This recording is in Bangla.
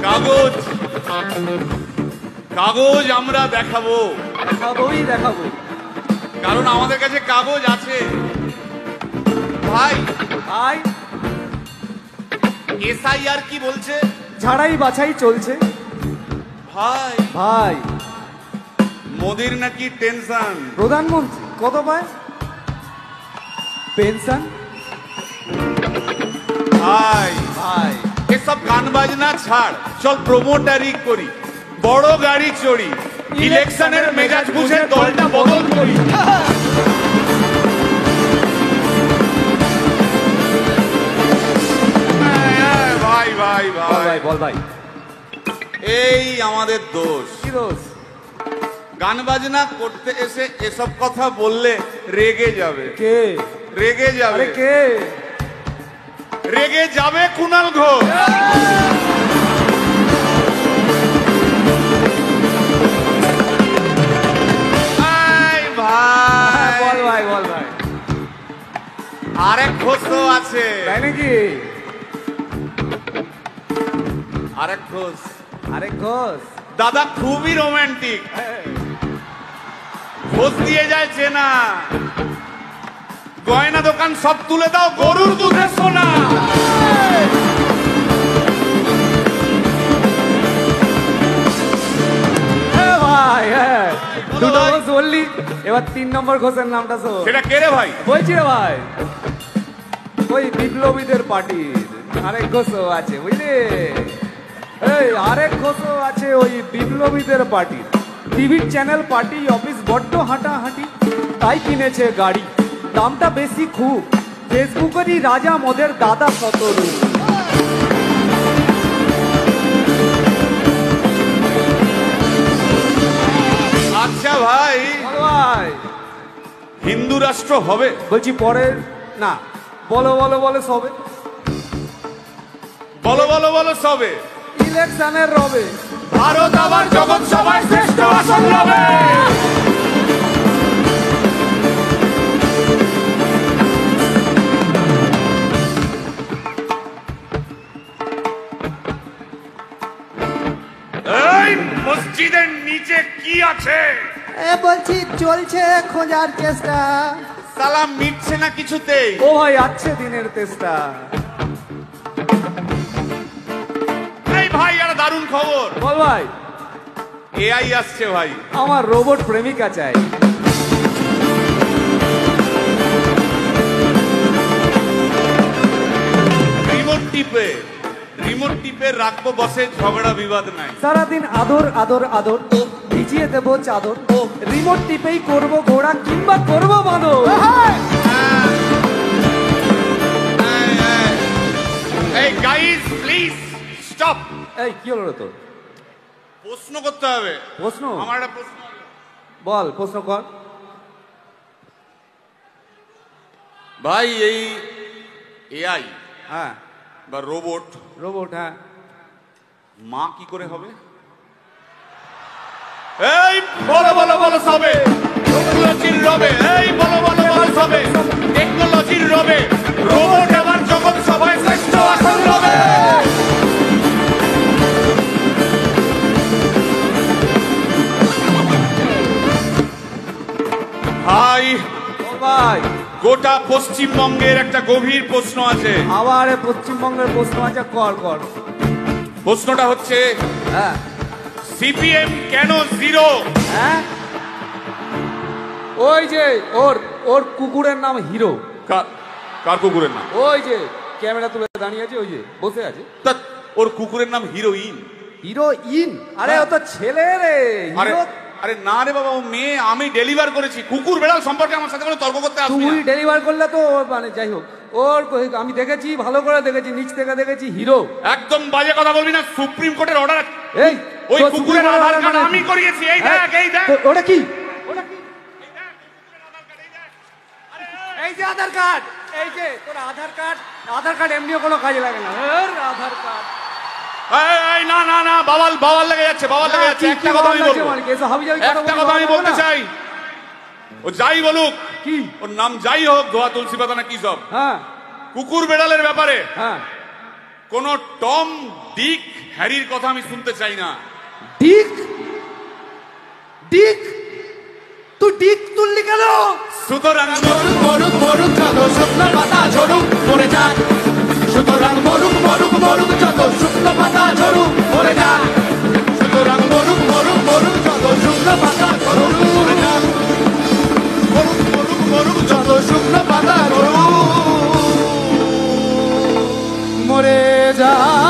কাগজ কাগজ আমরা দেখাবো, দেখাবো, কারণ আমাদের কাছে কাগজ আছে। ভাই ভাই এসআইআর কি বলছে? ঝাড়াই বাছাই চলছে। ভাই ভাই মোদির নাকি টেনশন। প্রধানমন্ত্রী কত পায় পেনশন? ভাই ভাই এসব গান বাজনা ছাড়, চল প্রমোটারি করি, বড় গাড়ি চড়ি, ইলেকশনের মেজাজ বুঝে দলটা বদল করি। ভাই ভাই ভাই বল ভাই, এই আমাদের দোষ। কি দোষ? গান বাজনা করতে এসে এসব কথা বললে রেগে যাবে। কে রেগে যাবে? কে রেগে যাবে? কুণাল ঘোষ। বল ভাই, বল ভাই। আরেক ঘোষ তো আছে। তাই নাকি? আরেক ঘোষ, আরেক ঘোষ দাদা খুবই রোমান্টিক, ঘোষ দিয়ে যায় চেনা, গয়না দোকান সব তুলে দাও, গরুর দুধের সোনা। ভাই দুটো ঘোষ বললি, এবার 3 নম্বর ঘোষের নামটা শোন। সেটা কে রে ভাই? বলছি রে ভাই, ওই বিপ্লবীদের পার্টির আরেক ঘোষও আছে, বুঝলি? এই আরেক ঘোষও আছে ওই বিপ্লবীদের পার্টির। টিভির চ্যানেল, পার্টি অফিস বড্ড হাঁটাহাঁটি, তাই কিনেছে গাড়ি, দামটা বেশি খুব, ফেসবুকেরই রাজা মদের দাদা শতরূপ। আচ্ছা ভাই, ভাই হিন্দু রাষ্ট্র হবে? বলছি পরের না, বলো বলো বলো সবে, বলো বলো বলো সবে, ইলেকশনের রবে ভারত আবার জগৎ সভায় শ্রেষ্ঠ আসন লবে। এই মসজিদের নিচে কি আছে? বলছি চলছে খোঁজার চেষ্টা। সালাম মিটছে না কিছুতেই। ও ভাই আছে দিনের চেষ্টা। এই ভাই একটা দারুণ খবর। বল ভাই। এআই আসছে ভাই। আমার রোবট প্রেমিকা চাই। রিমোট টিপে রাখবো বসে, ঝগড়া বিবাদ নাই। সারাদিন আদর আদর আদর, ভিজিয়ে দেবো চাদর, রিমোট টিপেই করবো ঘোড়া কিংবা করবো বাঁদর। এই গাইস প্লিজ স্টপ। এই কি হলো তোর? প্রশ্ন করতে হবে। প্রশ্ন? আমার একটা প্রশ্ন। বল, প্রশ্ন কর ভাই। এই এআই হ্যাঁ বা রোবট, হ্যাঁ, মা কি করে হবে? এই বলো বলো বলো সবে, টেকনোলজির রবে। এই বলো বলো বলো সবে, টেকনোলজির রবে, রোবট এবার জগৎ সভায় শ্রেষ্ঠ আসন লবে। ভাই ভাই গোটা পশ্চিমবঙ্গের একটা গভীর প্রশ্ন আছে। আবার পশ্চিমবঙ্গের প্রশ্ন আছে, কর কর। প্রশ্নটা হচ্ছে, হ্যাঁ সিপিএম কেন জিরো? হ্যাঁ, ওই যে ওর কুকুরের নাম হিরো। কার কুকুরের নাম? ওই যে ক্যামেরা তুলে দাঁড়িয়ে আছে, ওই যে বসে আছে, ওর কুকুরের নাম হিরোইন। হিরোইন? আরে ও তো ছেলে রে। আরে না রে বাবা, ও মেয়ে। আমি ডেলিভার করেছি। কুকুর বেড়াল সম্পর্কে আমার সাথে কোনো তর্ক করতে আসবি না। তুই ডেলিভার করলে তো মানে যাই হোক, ওর আমি দেখেছি, ভালো করে দেখেছি, নিচ থেকে দেখেছি, হিরো। একদম বাজে কথা বলবি না। সুপ্রিম কোর্টের অর্ডার। এই ওই কুকুরের আধার কার্ড আমি করিয়েছি। এই দেখ, এই দেখ। ওটা কি? এই যে আধার কার্ড, এই যে তোর আধার কার্ড এমনিও কোনো কাজে লাগে না। আধার কার্ড না না না, বাওয়াল লেগে যাচ্ছে, বাওয়াল লেগে যাচ্ছে। একটা কথা আমি বলবো, একটা কথা আমি বলতে চাই। ও যাই বলুক, কি ওর নাম যাই হোক, ধোয়া তুলসী পাতা না কি সব, হ্যাঁ, কুকুর বেড়ালের ব্যাপারে হ্যাঁ, কোন টম ডিক হ্যারির কথা আমি শুনতে চাই না। ডিক ডিক তুই ডিক তুললি কেন? সুতরাং মরুক মরুক মরুক যত শুকনো পাতা ঝরুক মরে যাক, সুতরাং মরুক মরুক মরুক যত শুকনো পাতা ঝরুক মরে যাক, সুতরাং মরুক মরুক মরুক যত শুকনো পাতা ঝরুক মরে যাক, মরুক মরুক মরুক যত শুকনো পাতা ঝরুক মরে যাক।